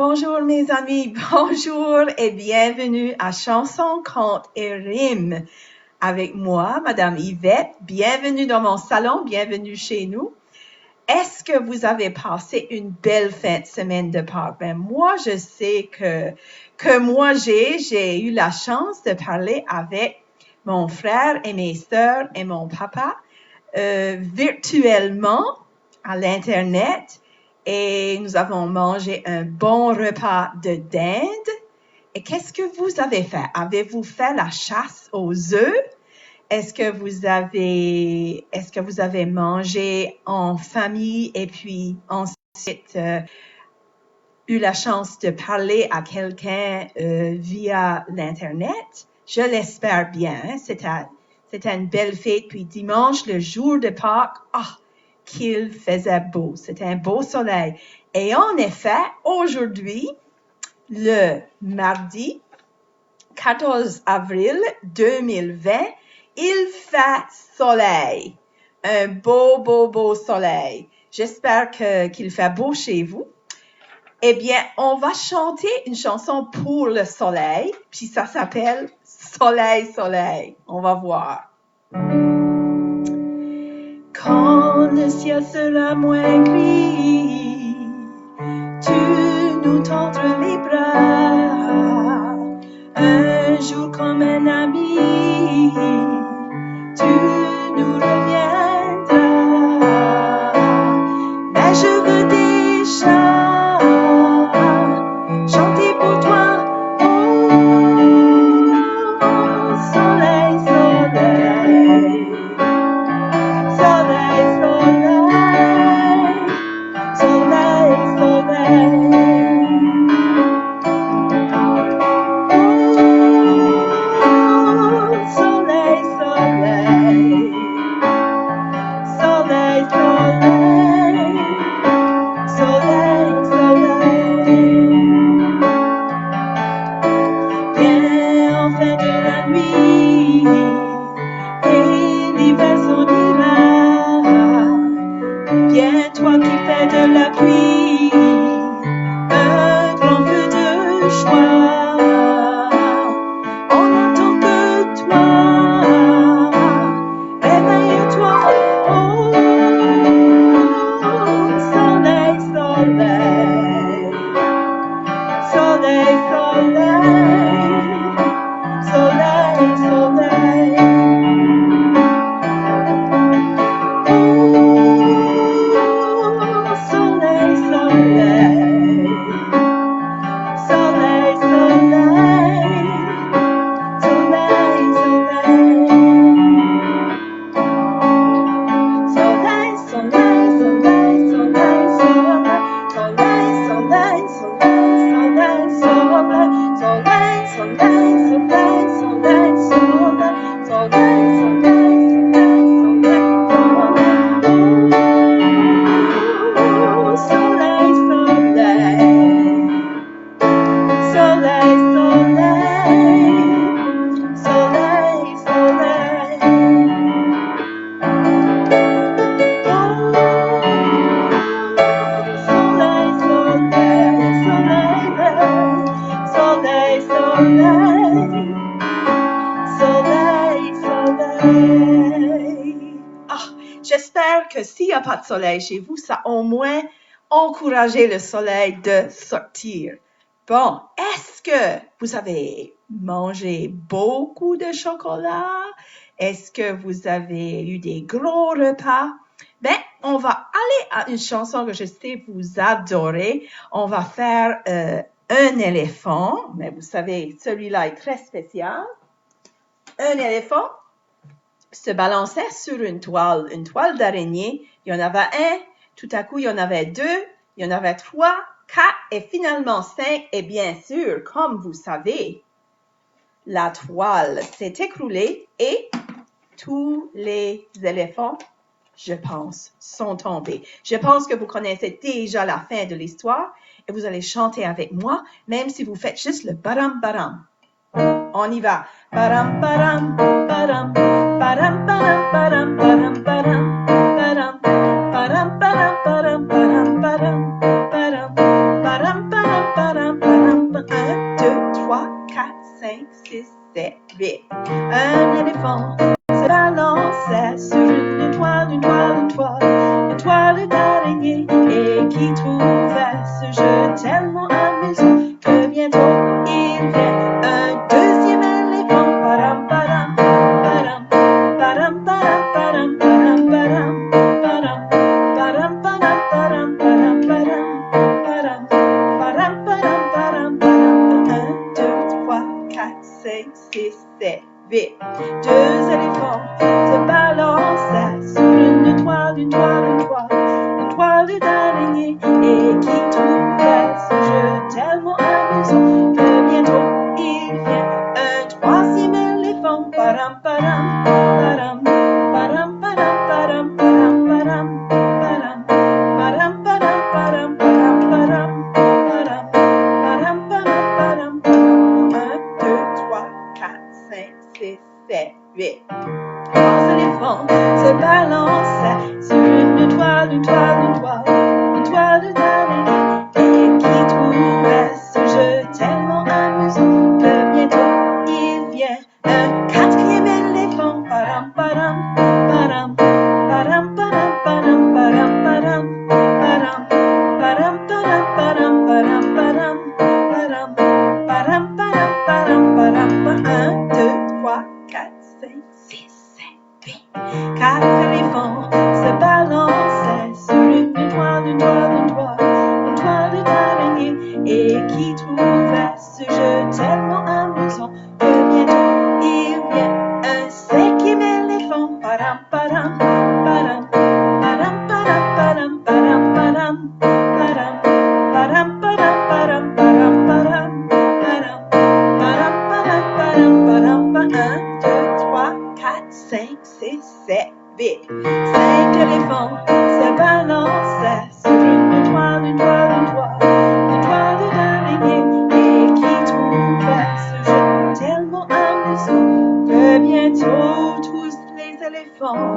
Bonjour mes amis, bonjour et bienvenue à Chansons, Contes et Rimes. Avec moi, Madame Yvette, bienvenue dans mon salon, bienvenue chez nous. Est-ce que vous avez passé une belle fin de semaine de Pâques? Ben, moi, je sais que moi, j'ai eu la chance de parler avec mon frère et mes sœurs et mon papa virtuellement à l'Internet. Et nous avons mangé un bon repas de dinde. Et qu'est-ce que vous avez fait? Avez-vous fait la chasse aux œufs? Est-ce que vous avez mangé en famille et puis ensuite eu la chance de parler à quelqu'un via l'Internet? Je l'espère bien. C'était une belle fête. Puis dimanche, le jour de Pâques, qu'il faisait beau. C'était un beau soleil. Et en effet, aujourd'hui, le mardi 14 avril 2020, il fait soleil. Un beau soleil. J'espère qu'il fait beau chez vous. Eh bien, on va chanter une chanson pour le soleil, puis ça s'appelle Soleil, soleil. On va voir. Quand le ciel sera moins gris, tu nous tendras les bras. Un jour comme un ami, tu nous reviendras. Mais je veux déjà chanter pour toi. Oh, soleil, soleil. Soleil, soleil, soleil, soleil. Oh, soleil, soleil, soleil, soleil, soleil, soleil. Viens en fin de la nuit et l'hiver s'en ira. Viens toi qui fais de la pluie un grand feu de joie. On n'entend que toi, réveille-toi. Oh, soleil, soleil, soleil, soleil, soleil, soleil. Soleil, soleil, soleil, soleil, soleil, soleil, soleil, soleil, soleil, soleil, soleil, soleil, soleil, soleil, soleil, soleil, soleil, j'espère que s'il n'y a pas de soleil chez vous, ça a au moins encouragé le soleil de sortir. Bon, est-ce que vous avez mangé beaucoup de chocolat? Est-ce que vous avez eu des gros repas? Ben, on va aller à une chanson que je sais vous adorez. On va faire un éléphant, mais vous savez, celui-là est très spécial. Un éléphant se balançait sur une toile d'araignée. Il y en avait un, tout à coup, il y en avait deux, il y en avait trois, quatre et finalement cinq. Et bien sûr, comme vous savez, la toile s'est écroulée et tous les éléphants, je pense, sont tombés. Je pense que vous connaissez déjà la fin de l'histoire et vous allez chanter avec moi, même si vous faites juste le baram baram. On y va. Baram baram baram baram baram baram baram baram baram baram baram baram baram baram baram baram baram éléphant se balançait sur une toile, une toile, une toile, une toile d'araignée, et qui trouvait ce jeu tellement amusant que bientôt il vient un deuxième éléphant. Param, param, param, param, param, param, param, param, param, param, param, param, param, param, param, param, param, param, param. 1, 2, 3, 4, 5, 6, 7, 8. Deux éléphants se balançaient sur une toile, une toile, une toile, une toile d'araignée, et qui trouvait ce jeu tellement amusant que bientôt il vient un troisième éléphant. Param, param, param, param, param, param, param, param, param, param, param, param, param, param, param, param, param, param, param. 1, 2, 3, 4, 5, 6, 7, 8. Trois éléphants se balançaient sur une toile, une toile, une toile, une toile d'araignée, et qui trouvait ce jeu tellement amusant que bientôt il vient un quatrième éléphant. Param, param, param, param, param, param, param, param, param, param, param, param, param, param, param, param, param, param, param. 1, 2, 3, 4, 5, 6, 7, 8. Quatre éléphants se balançaient sur une toile, une toile, une toile, une toile d'araignée, et qui trouvait ce jeu tellement amusant que bientôt il vient un cinquième éléphant. Param, param, param, param, param, param, param, param, param, param, param, param, param, param, param, param, param, param, param. 1, 2, 3, 4, 5, 6, 7, 8. Cinq éléphants se balançaient sur une toile, une toile, une toile, une toile d'araignée, et qui trouvait ce jeu tellement amusant que bientôt tous les éléphants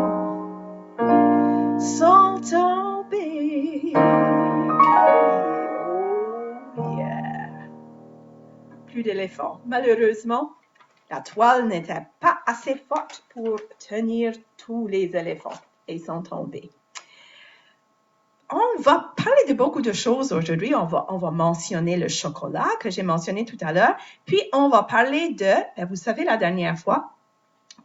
sont tombés. Oh yeah. Plus d'éléphants. Malheureusement, la toile n'était pas assez forte pour tenir tous les éléphants et ils sont tombés. On va parler de beaucoup de choses aujourd'hui. On va mentionner le chocolat que j'ai mentionné tout à l'heure. Puis, on va parler de, vous savez, la dernière fois,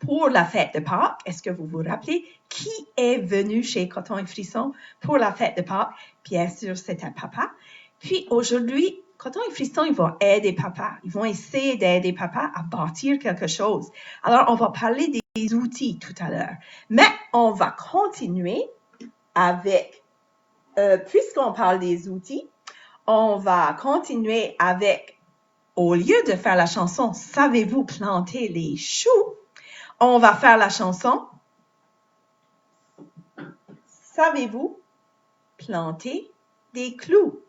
pour la fête de Pâques, est-ce que vous vous rappelez qui est venu chez Coton et Frisson pour la fête de Pâques? Bien sûr, c'était papa. Puis, aujourd'hui, Coton et Frisson, ils vont aider papa. Ils vont essayer d'aider papa à bâtir quelque chose. Alors, on va parler des outils tout à l'heure. Mais on va continuer avec, puisqu'on parle des outils, on va continuer avec, au lieu de faire la chanson « Savez-vous planter les choux ?» on va faire la chanson « Savez-vous planter des clous ?»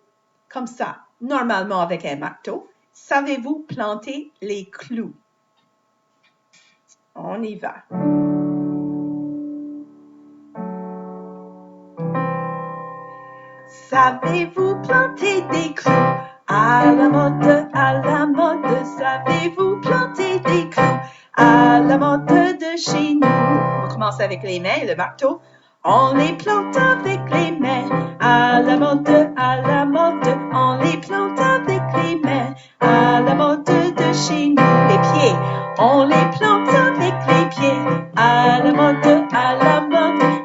Comme ça, normalement avec un marteau. Savez-vous planter les clous? On y va. Savez-vous planter des clous? À la mode, savez-vous planter des clous? À la mode de chez nous. On va commencer avec les mains, le marteau. On les plante avec les mains. À la mode, on les plante avec les mains. À la mode de chez nous. Les pieds, on les plante avec les pieds. À la mode,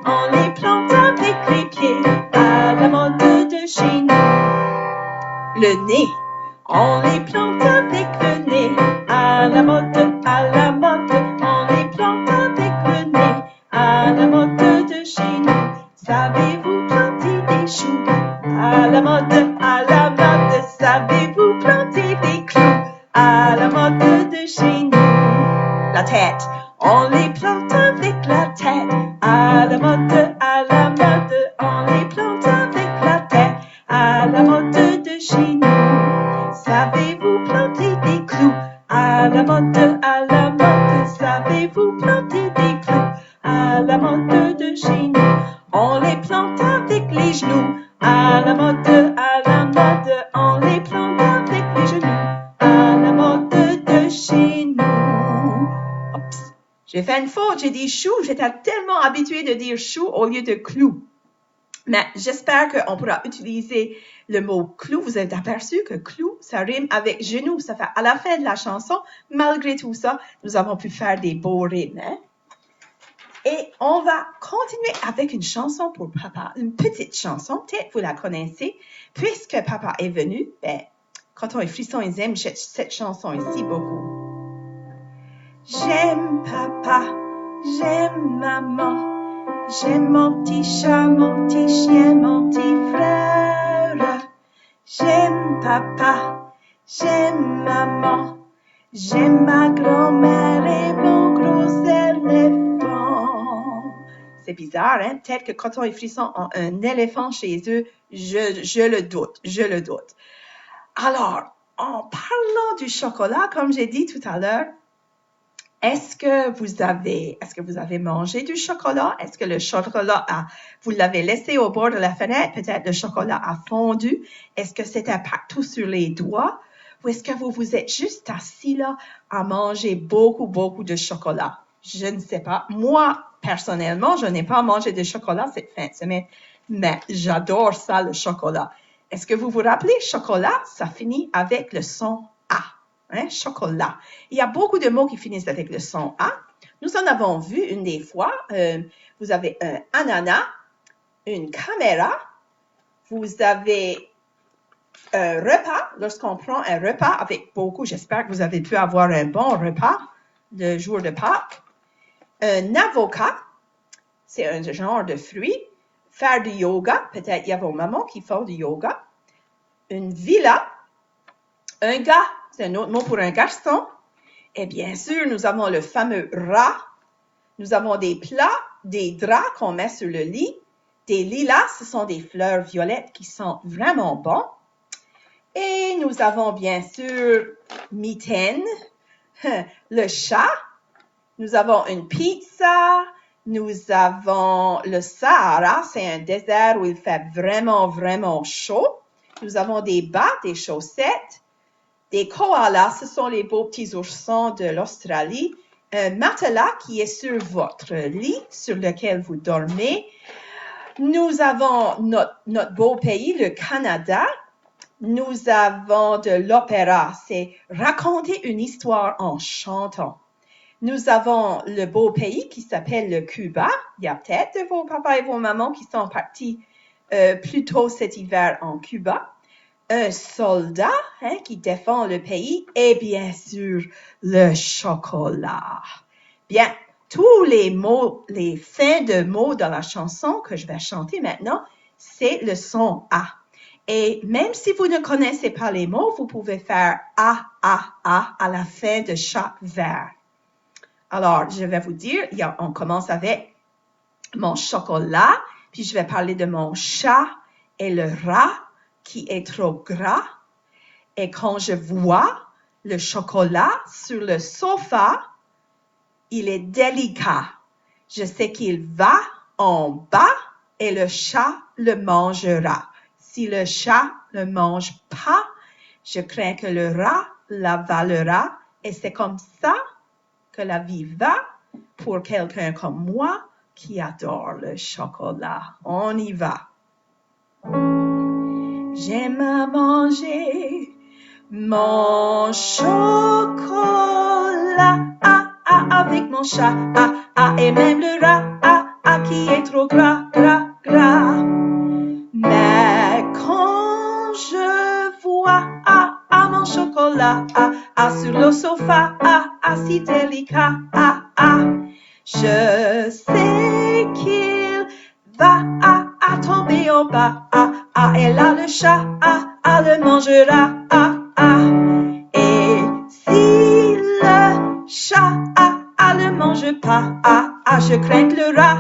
on les plante avec les pieds. À la mode de chez nous. Le nez, on les plante avec le nez. À la mode, on les plante avec le nez. À la mode de chez nous. Savez-vous planter des choux? À la mode, savez-vous planter des clous? À la mode de chez nous. La tête, on les plante avec la tête. À la mode, on les plante avec la tête. À la mode de chez nous. Savez-vous planter des clous? À la mode, savez-vous planter des clous? À la mode de chez nous. On les plante avec les genoux. À la mode, on les plante avec les genoux. À la mode de chez nous. Oups, J'ai fait une faute, j'ai dit chou. J'étais tellement habituée de dire chou au lieu de clou. Mais j'espère qu'on pourra utiliser le mot clou. Vous avez aperçu que clou, ça rime avec genou. Ça fait à la fin de la chanson, malgré tout ça, nous avons pu faire des beaux rimes. Hein? Et on va continuer avec une chanson pour papa, une petite chanson. Peut-être vous la connaissez. Puisque papa est venu, quand on est frisson, ils aiment cette chanson ici beaucoup. J'aime papa, j'aime maman. J'aime mon petit chat, mon petit chien, mon petit frère. J'aime papa, j'aime maman. J'aime ma grand-mère et mon gros éléphant. C'est bizarre, hein? Peut-être que quand on est frisson, ont un éléphant chez eux, je le doute. Alors, en parlant du chocolat, comme j'ai dit tout à l'heure, est-ce que vous avez mangé du chocolat? Est-ce que le chocolat vous l'avez laissé au bord de la fenêtre? Peut-être le chocolat a fondu. Est-ce que c'était partout sur les doigts? Ou est-ce que vous vous êtes juste assis là à manger beaucoup de chocolat? Je ne sais pas. Moi, personnellement, je n'ai pas mangé de chocolat cette fin de semaine, mais j'adore ça, le chocolat. Est-ce que vous vous rappelez, chocolat, ça finit avec le son A. Hein, chocolat. Il y a beaucoup de mots qui finissent avec le son A. Nous en avons vu une des fois. Vous avez un ananas, une caméra. Vous avez un repas. Lorsqu'on prend un repas avec beaucoup, j'espère que vous avez pu avoir un bon repas le jour de Pâques. Un avocat, c'est un genre de fruit. Faire du yoga, peut-être il y a vos mamans qui font du yoga. Une villa, un gars. C'est un autre mot pour un garçon. Et bien sûr, nous avons le fameux rat. Nous avons des plats, des draps qu'on met sur le lit. Des lilas, ce sont des fleurs violettes qui sont vraiment bons. Et nous avons bien sûr mitaine, le chat. Nous avons une pizza. Nous avons le Sahara, c'est un désert où il fait vraiment chaud. Nous avons des bas, des chaussettes. Des koalas, ce sont les beaux petits oursons de l'Australie. Un matelas qui est sur votre lit, sur lequel vous dormez. Nous avons notre beau pays, le Canada. Nous avons de l'opéra, c'est raconter une histoire en chantant. Nous avons le beau pays qui s'appelle le Cuba. Il y a peut-être de vos papas et vos mamans qui sont partis plus tôt cet hiver en Cuba. Un soldat qui défend le pays et bien sûr le chocolat. Bien, tous les mots, les fins de mots dans la chanson que je vais chanter maintenant, c'est le son A. Et même si vous ne connaissez pas les mots, vous pouvez faire A à la fin de chaque vers. Alors, je vais vous dire, on commence avec mon chocolat, puis je vais parler de mon chat et le rat qui est trop gras. Et quand je vois le chocolat sur le sofa, il est délicat. Je sais qu'il va en bas et le chat le mangera. Si le chat ne mange pas, je crains que le rat l'avalera. Et c'est comme ça que la vie va pour quelqu'un comme moi qui adore le chocolat. On y va. J'aime à manger mon chocolat avec mon chat et même le rat qui est trop gras. Mais quand je vois mon chocolat sur le sofa si délicat, je sais qu'il va tomber en bas. Et là le chat le mangera. Et si le chat le mange pas, je crains que le rat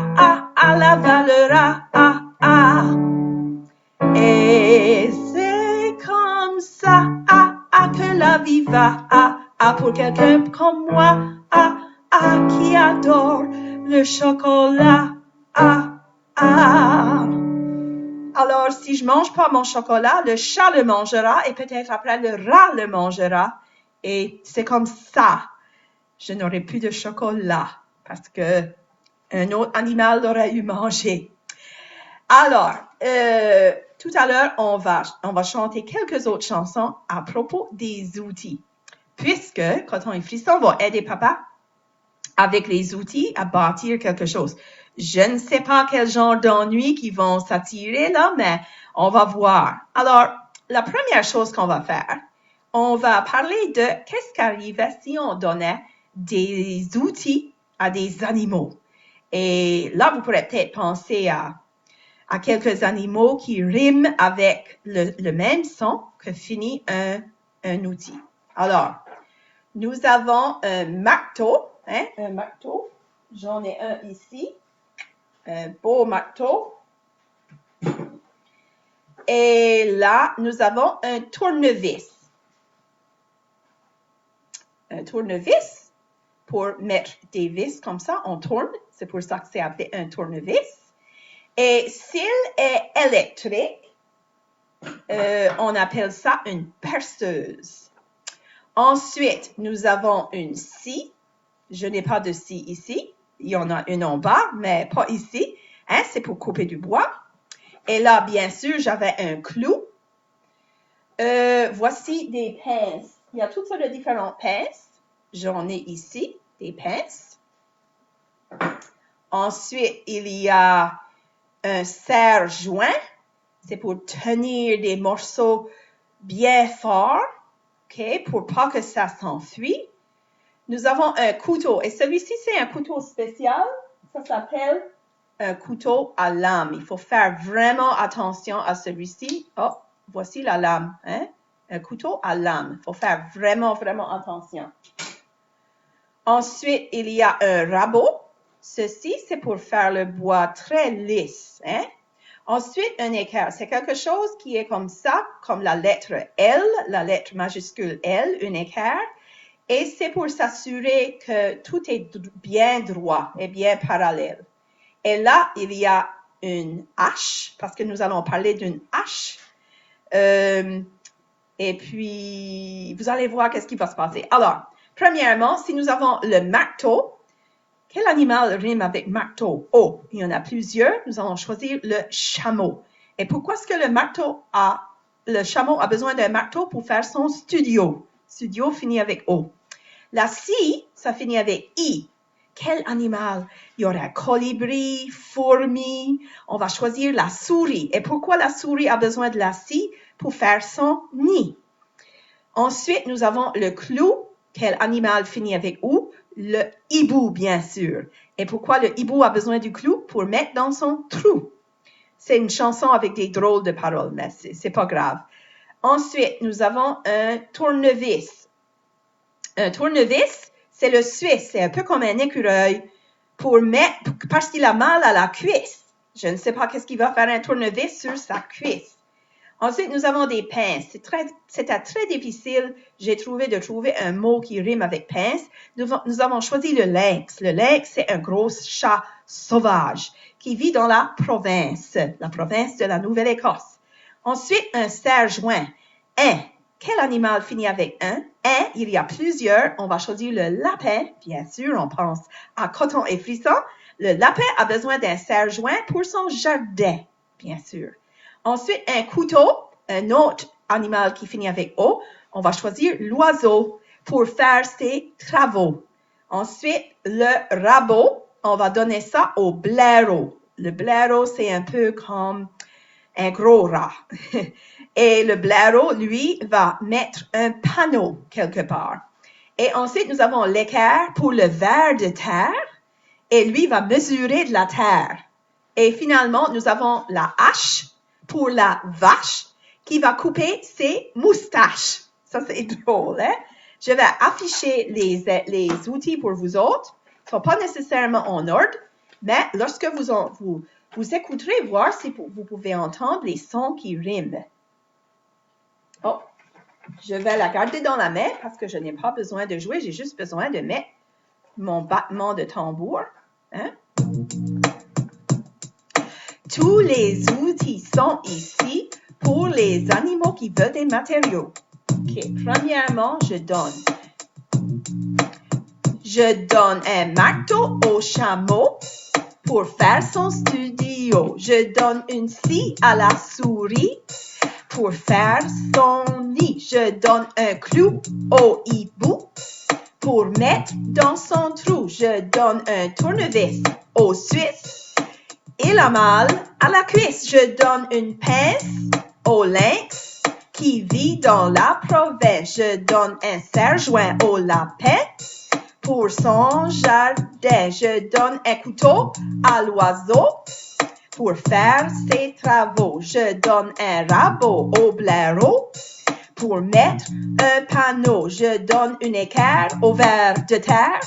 l'avalera. Et c'est comme ça que la vie va pour quelqu'un comme moi qui adore le chocolat. Alors, si je mange pas mon chocolat, le chat le mangera et peut-être après le rat le mangera. Et c'est comme ça, je n'aurai plus de chocolat. parce que un autre animal l'aurait eu mangé. Alors, tout à l'heure, on va chanter quelques autres chansons à propos des outils. Puisque Coton et Frisson vont aider papa avec les outils à bâtir quelque chose. Je ne sais pas quel genre d'ennuis qui vont s'attirer là, mais on va voir. Alors, la première chose qu'on va faire, on va parler de qu'est-ce qui arrive si on donnait des outils à des animaux. Et là, vous pourrez peut-être penser à quelques animaux qui riment avec le même son que finit un outil. Alors, nous avons un marteau, hein, un marteau. J'en ai un ici, un beau marteau. Et là, nous avons un tournevis. Un tournevis, pour mettre des vis comme ça, on tourne. C'est pour ça que c'est appelé un tournevis. Et s'il est électrique, on appelle ça une perceuse. Ensuite, nous avons une scie. Je n'ai pas de scie ici. Il y en a une en bas, mais pas ici. Hein, c'est pour couper du bois. Et là, bien sûr, j'avais un clou. Voici des pinces. Il y a toutes sortes de différentes pinces. J'en ai ici, des pinces. Ensuite, il y a un serre-joint. C'est pour tenir des morceaux bien forts, okay, pour pas que ça s'enfuit. Nous avons un couteau. Et celui-ci, c'est un couteau spécial. Ça s'appelle un couteau à lame. Il faut faire vraiment attention à celui-ci. Oh, voici la lame. Hein? Un couteau à lame. Il faut faire vraiment, vraiment attention. Ensuite, il y a un rabot. Ceci, c'est pour faire le bois très lisse. Hein? Ensuite, un équerre. C'est quelque chose qui est comme ça, comme la lettre L, la lettre majuscule L, un équerre. Et c'est pour s'assurer que tout est bien droit et bien parallèle. Et là, il y a une hache, parce que nous allons parler d'une hache. Et puis, vous allez voir qu'est-ce qui va se passer. Alors, premièrement, si nous avons le marteau, quel animal rime avec marteau? Oh, il y en a plusieurs. Nous allons choisir le chameau. Et pourquoi est-ce que le chameau a besoin d'un marteau pour faire son studio? Studio finit avec O. La scie, ça finit avec I. Quel animal? Il y aura colibri, fourmi. On va choisir la souris. Et pourquoi la souris a besoin de la scie? Pour faire son nid. Ensuite, nous avons le clou. Quel animal finit avec O? Le hibou, bien sûr. Et pourquoi le hibou a besoin du clou? Pour mettre dans son trou. C'est une chanson avec des drôles de paroles, mais c'est pas grave. Ensuite, nous avons un tournevis. Un tournevis, c'est le Suisse. C'est un peu comme un écureuil parce qu'il a mal à la cuisse. Je ne sais pas qu'est-ce qu'il va faire un tournevis sur sa cuisse. Ensuite, nous avons des pinces. C'était très difficile, j'ai trouvé, de trouver un mot qui rime avec pince. Nous avons choisi le lynx. Le lynx, c'est un gros chat sauvage qui vit dans la province de la Nouvelle-Écosse. Ensuite, un serre-joint. Quel animal finit avec un? Il y a plusieurs. On va choisir le lapin. Bien sûr, on pense à Coton et Frisson. Le lapin a besoin d'un serre-joint pour son jardin, bien sûr. Ensuite, un couteau, un autre animal qui finit avec O. On va choisir l'oiseau pour faire ses travaux. Ensuite, le rabot, on va donner ça au blaireau. Le blaireau, c'est un peu comme un gros rat. Et le blaireau, lui, va mettre un panneau quelque part. Et ensuite, nous avons l'équerre pour le ver de terre. Et lui va mesurer de la terre. Et finalement, nous avons la hache pour la vache qui va couper ses moustaches. Ça, c'est drôle, hein? Je vais afficher les outils pour vous autres. Ils ne sont pas nécessairement en ordre, mais lorsque vous écouterez, voir si vous pouvez entendre les sons qui riment. Oh, je vais la garder dans la main parce que je n'ai pas besoin de jouer. J'ai juste besoin de mettre mon battement de tambour. Hein? Tous les outils sont ici pour les animaux qui veulent des matériaux. OK, premièrement, je donne Je donne un marteau au chameau pour faire son studio. Je donne une scie à la souris pour faire son nid. Je donne un clou au hibou pour mettre dans son trou. Je donne un tournevis au Suisse et la malle à la cuisse. Je donne une pince au lynx qui vit dans la province. Je donne un serre-joint au lapin pour son jardin. Je donne un couteau à l'oiseau pour faire ses travaux. Je donne un rabot au blaireau pour mettre un panneau. Je donne une équerre au ver de terre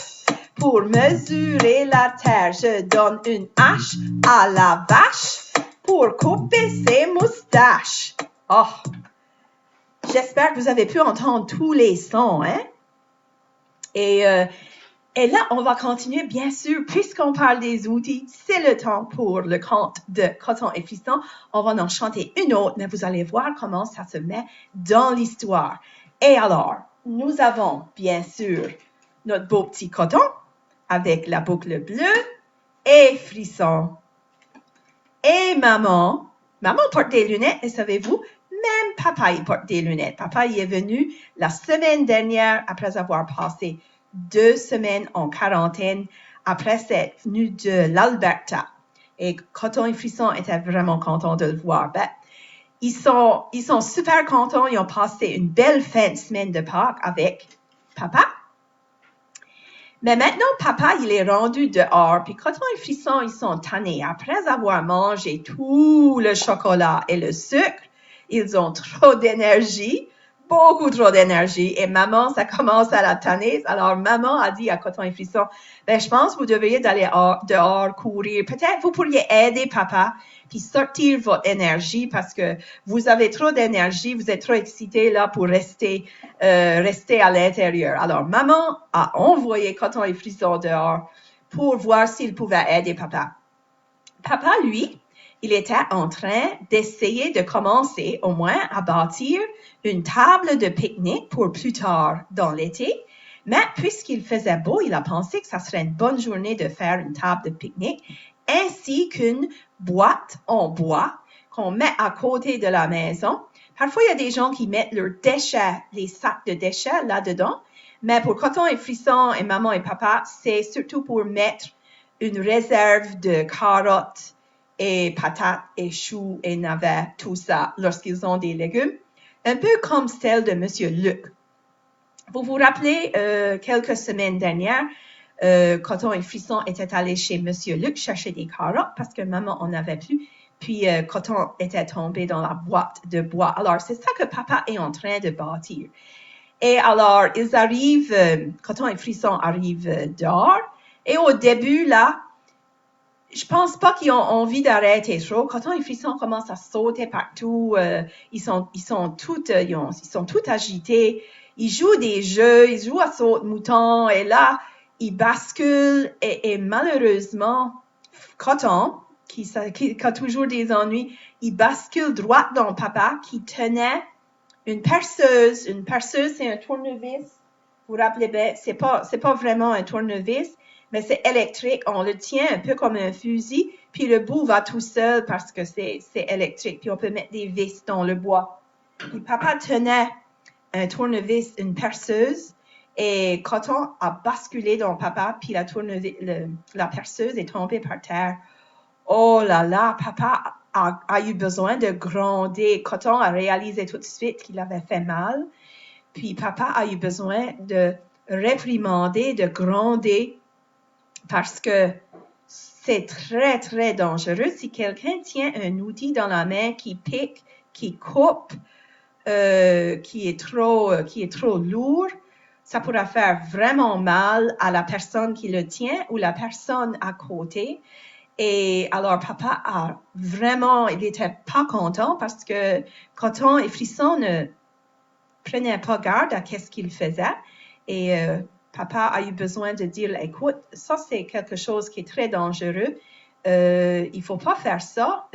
pour mesurer la terre. Je donne une hache à la vache pour couper ses moustaches. Oh, j'espère que vous avez pu entendre tous les sons, hein? Et là, on va continuer, bien sûr, puisqu'on parle des outils, c'est le temps pour le conte de Coton et Frisson. On va en chanter une autre, mais vous allez voir comment ça se met dans l'histoire. Et alors, nous avons, bien sûr, notre beau petit coton avec la boucle bleue et Frisson. Et maman porte des lunettes, et savez-vous, même papa, il porte des lunettes. Papa, il est venu la semaine dernière après avoir passé 2 semaines en quarantaine après cette venue de l'Alberta. Et Coton et Frisson étaient vraiment contents de le voir. Ben, ils sont super contents. Ils ont passé une belle fin de semaine de Pâques avec papa. Mais maintenant, papa, il est rendu dehors. Puis Coton et Frisson, ils sont tannés. Après avoir mangé tout le chocolat et le sucre, ils ont trop d'énergie. Beaucoup trop d'énergie. Et maman, ça commence à la tanner. Alors, maman a dit à Coton et Frisson, ben, je pense que vous devriez aller dehors courir. Peut-être vous pourriez aider papa puis sortir votre énergie parce que vous avez trop d'énergie. Vous êtes trop excité là pour rester à l'intérieur. Alors, maman a envoyé Coton et Frisson dehors pour voir s'il pouvait aider papa. Papa, lui, il était en train d'essayer de commencer au moins à bâtir une table de pique-nique pour plus tard dans l'été. Mais puisqu'il faisait beau, il a pensé que ça serait une bonne journée de faire une table de pique-nique ainsi qu'une boîte en bois qu'on met à côté de la maison. Parfois, il y a des gens qui mettent leurs déchets, les sacs de déchets là-dedans. Mais pour Coton et Frisson et maman et papa, c'est surtout pour mettre une réserve de carottes et patates et choux et navets, tout ça, lorsqu'ils ont des légumes, un peu comme celle de M. Luc. Vous vous rappelez, quelques semaines dernières, Coton et Frisson étaient allés chez M. Luc chercher des carottes parce que maman en avait plus, puis Coton était tombé dans la boîte de bois. Alors, c'est ça que papa est en train de bâtir. Et alors, ils arrivent, Coton et Frisson arrivent dehors, et au début, là, je pense pas qu'ils ont envie d'arrêter trop. Coton et Frisson commencent à sauter partout. Ils sont tout agités. Ils jouent des jeux, ils jouent à saute-mouton. Et là, ils basculent. Et malheureusement, Coton, qui a toujours des ennuis, il bascule droit dans papa qui tenait une perceuse. Une perceuse, c'est un tournevis. Vous vous rappelez bien, c'est pas vraiment un tournevis, mais c'est électrique. On le tient un peu comme un fusil, puis le bout va tout seul parce que c'est électrique. Puis on peut mettre des vis dans le bois. Puis papa tenait un tournevis, une perceuse, et Coton a basculé dans papa, puis la perceuse est tombée par terre. Oh là là, papa a eu besoin de gronder. Coton a réalisé tout de suite qu'il avait fait mal. Puis papa a eu besoin de réprimander, de gronder, parce que c'est très, très dangereux. Si quelqu'un tient un outil dans la main qui pique, qui coupe, qui est trop lourd, ça pourra faire vraiment mal à la personne qui le tient ou la personne à côté. Et alors, papa il était pas content parce que Coton et Frisson ne prenaient pas garde à qu'est-ce qu'il faisait. Et papa a eu besoin de dire, écoute, ça c'est quelque chose qui est très dangereux. Il faut pas faire ça.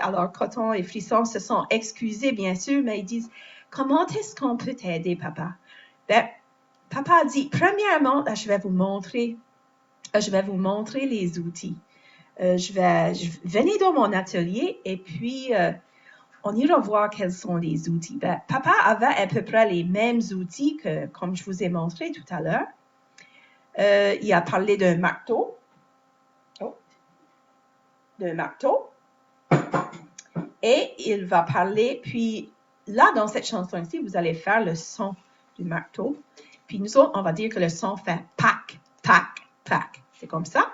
Alors, Coton et Frisson se sont excusés, bien sûr, mais ils disent, comment est-ce qu'on peut t'aider, papa? Ben, papa a dit, premièrement, là, je vais vous montrer les outils. Venez dans mon atelier et puis on ira voir quels sont les outils. Ben, papa avait à peu près les mêmes outils que, comme je vous ai montré tout à l'heure. Il a parlé d'un marteau. Et il va parler, puis là, dans cette chanson-ci, vous allez faire le son du marteau. Puis nous autres, on va dire que le son fait pac, pac, pac. C'est comme ça.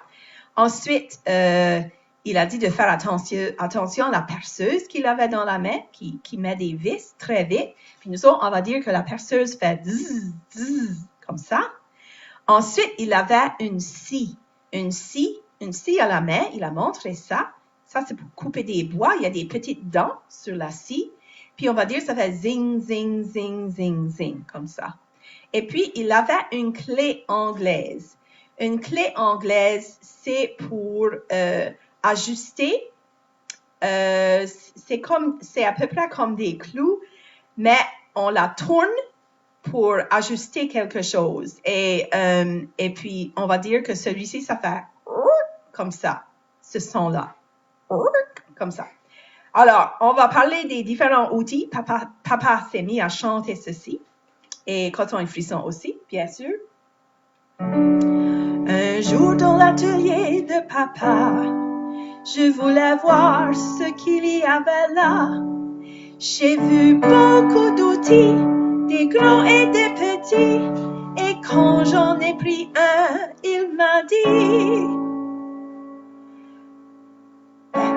Ensuite, il a dit de faire attention à la perceuse qu'il avait dans la main, qui met des vis très vite. Puis nous autres, on va dire que la perceuse fait zzz, zzz, comme ça. Ensuite, il avait une scie à la main. Il a montré ça. Ça, c'est pour couper des bois. Il y a des petites dents sur la scie. Puis, on va dire, ça fait zing, zing, zing, zing, zing, comme ça. Et puis, il avait une clé anglaise. Une clé anglaise, c'est pour ajuster. C'est à peu près comme des clous, mais on la tourne pour ajuster quelque chose. Et puis, on va dire que celui-ci, ça fait comme ça, ce son-là. Comme ça. Alors, on va parler des différents outils. Papa s'est mis à chanter ceci. Et Coton et Frisson aussi, bien sûr. Un jour dans l'atelier de papa, je voulais voir ce qu'il y avait là. J'ai vu beaucoup d'outils, des grands et des petits. Et quand j'en ai pris un, il m'a dit...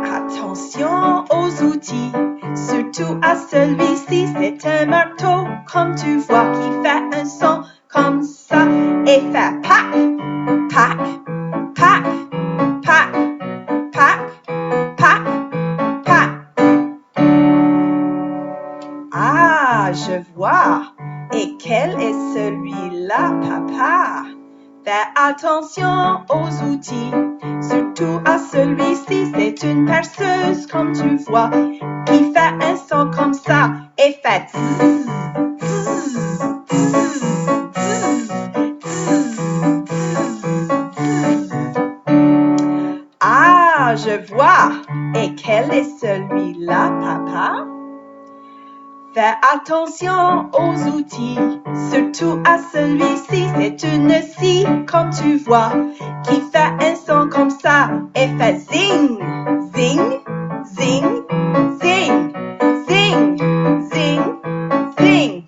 Attention aux outils, surtout à celui-ci, c'est un marteau, comme tu vois, qui fait un son comme ça, et fait pac, pac, pac, pac, pac, pac, pac. Ah, je vois. Et quel est celui-là, papa? Fais attention aux outils, surtout à celui-ci, c'est une perceuse, comme tu vois, qui fait un son comme ça, et fait zzz, zzz, zzz, zzz, zzz, zzz. Ah, je vois. Et quel est celui-là, papa? Fais attention aux outils, surtout à celui-ci, c'est une scie, comme tu vois, qui fait un son comme ça, et fait zing, zing, zing, zing, zing, zing, zing.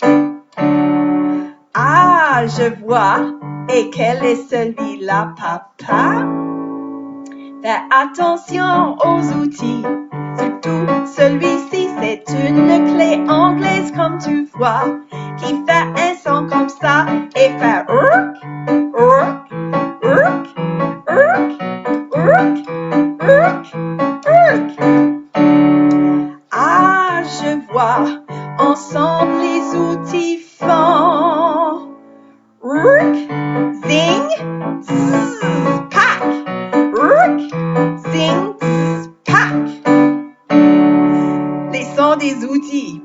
Ah, je vois, et quel est celui-là, papa? Fais attention aux outils, surtout celui-ci, c'est une clé anglaise, comme tu vois, qui fait un son comme ça, et fait urk, urk, urk, urk, urk, urk, urk. Ah, je vois, ensemble les outils font urk, zing, zzz, pac, urk, zing, zzz, pac. Les sons des outils.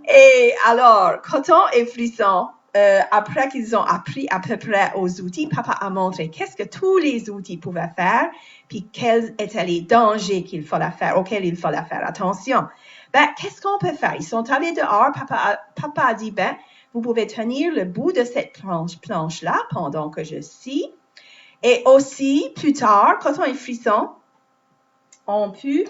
Et alors, Coton et Frisson, après qu'ils ont appris à peu près aux outils, papa a montré qu'est-ce que tous les outils pouvaient faire, puis quels étaient les dangers auxquels il fallait faire attention. Ben, qu'est-ce qu'on peut faire? Ils sont allés dehors, papa a dit, ben, vous pouvez tenir le bout de cette planche-là pendant que je scie. Et aussi, plus tard, Coton et Frisson ont pu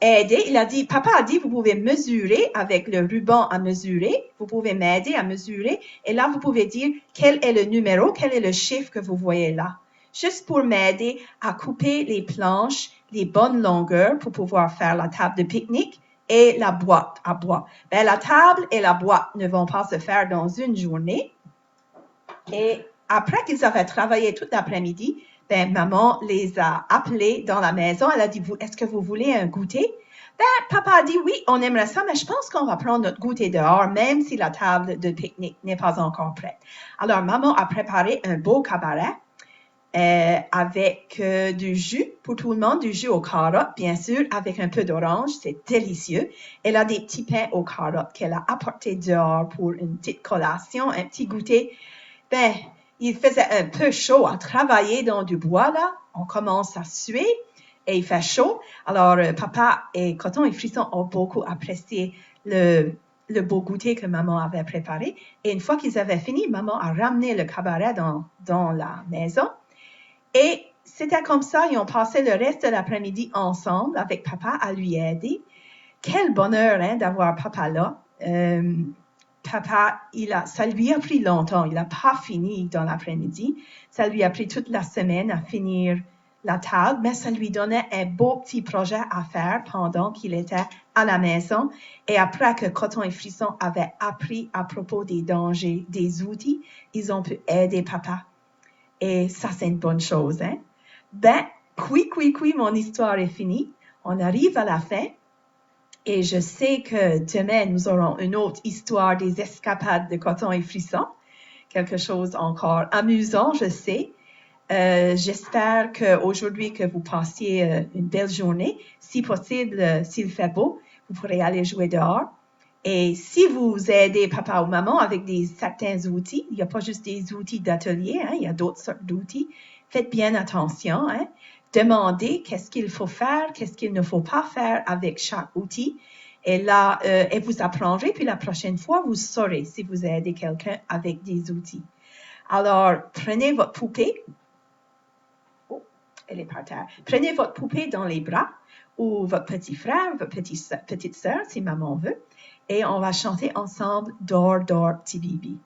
aider. Papa a dit, vous pouvez mesurer avec le ruban à mesurer. Vous pouvez m'aider à mesurer. Et là, vous pouvez dire quel est le numéro, quel est le chiffre que vous voyez là. Juste pour m'aider à couper les planches, les bonnes longueurs pour pouvoir faire la table de pique-nique et la boîte à bois. Ben, la table et la boîte ne vont pas se faire dans une journée. Et après qu'ils avaient travaillé toute l'après-midi, ben, maman les a appelés dans la maison. Elle a dit, est-ce que vous voulez un goûter? Ben, papa a dit, oui, on aimerait ça, mais je pense qu'on va prendre notre goûter dehors, même si la table de pique-nique n'est pas encore prête. Alors, maman a préparé un beau cabaret avec du jus pour tout le monde, du jus aux carottes, bien sûr, avec un peu d'orange. C'est délicieux. Elle a des petits pains aux carottes qu'elle a apportés dehors pour une petite collation, un petit goûter. Ben, il faisait un peu chaud à travailler dans du bois, là. On commence à suer et il fait chaud. Alors, papa et Coton et Frisson ont beaucoup apprécié le beau goûter que maman avait préparé. Et une fois qu'ils avaient fini, maman a ramené le cabaret dans la maison. Et c'était comme ça, ils ont passé le reste de l'après-midi ensemble avec papa à lui aider. Quel bonheur hein, d'avoir papa là. Papa, ça lui a pris longtemps. Il n'a pas fini dans l'après-midi. Ça lui a pris toute la semaine à finir la table, mais ça lui donnait un beau petit projet à faire pendant qu'il était à la maison. Et après que Coton et Frisson avaient appris à propos des dangers, des outils, ils ont pu aider papa. Et ça, c'est une bonne chose. Hein? Ben, mon histoire est finie. On arrive à la fin. Et je sais que demain, nous aurons une autre histoire des escapades de Coton et Frisson. Quelque chose encore amusant, je sais. J'espère qu'aujourd'hui, que vous passiez une belle journée. Si possible, s'il fait beau, vous pourrez aller jouer dehors. Et si vous aidez papa ou maman avec certains outils, il n'y a pas juste des outils d'atelier, hein, il y a d'autres sortes d'outils. Faites bien attention. Hein. Demandez qu'est-ce qu'il faut faire, qu'est-ce qu'il ne faut pas faire avec chaque outil. Et là, et vous apprendrez, puis la prochaine fois, vous saurez si vous aidez quelqu'un avec des outils. Alors, prenez votre poupée. Oh, elle est par terre. Prenez votre poupée dans les bras ou votre petit frère, votre petite sœur, si maman veut. Et on va chanter ensemble « Dors, dors, petit bibi ».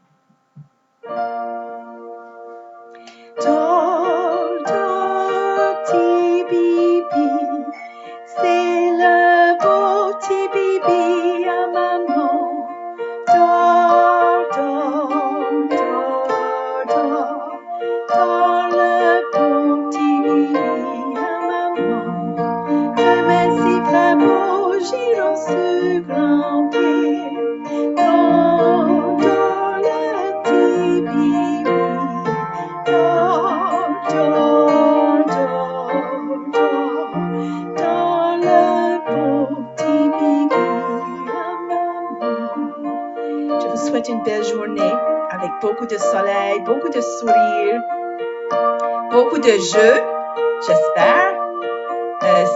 Dors, dors, petit bibi, c'est le beau petit bibi à maman. Dors, dors, dors, dors, dors le beau petit bibi à maman. Demain s'il fait beau, j'irai sur grand pied. Dors, dors le petit bibi. Dors, dors, dors, dors, dans le beau petit bibi à maman. Je vous souhaite une belle journée avec beaucoup de soleil, beaucoup de sourires, beaucoup de jeux, j'espère.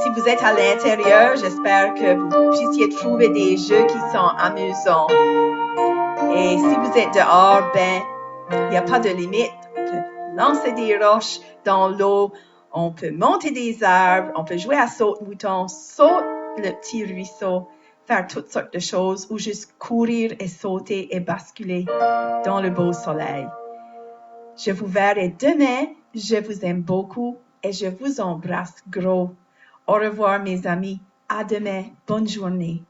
Si vous êtes à l'intérieur, j'espère que vous puissiez trouver des jeux qui sont amusants. Et si vous êtes dehors, ben, il n'y a pas de limite. On peut lancer des roches dans l'eau, on peut monter des arbres, on peut jouer à saute-mouton, saute le petit ruisseau, faire toutes sortes de choses ou juste courir et sauter et basculer dans le beau soleil. Je vous verrai demain. Je vous aime beaucoup et je vous embrasse gros. Au revoir mes amis. À demain. Bonne journée.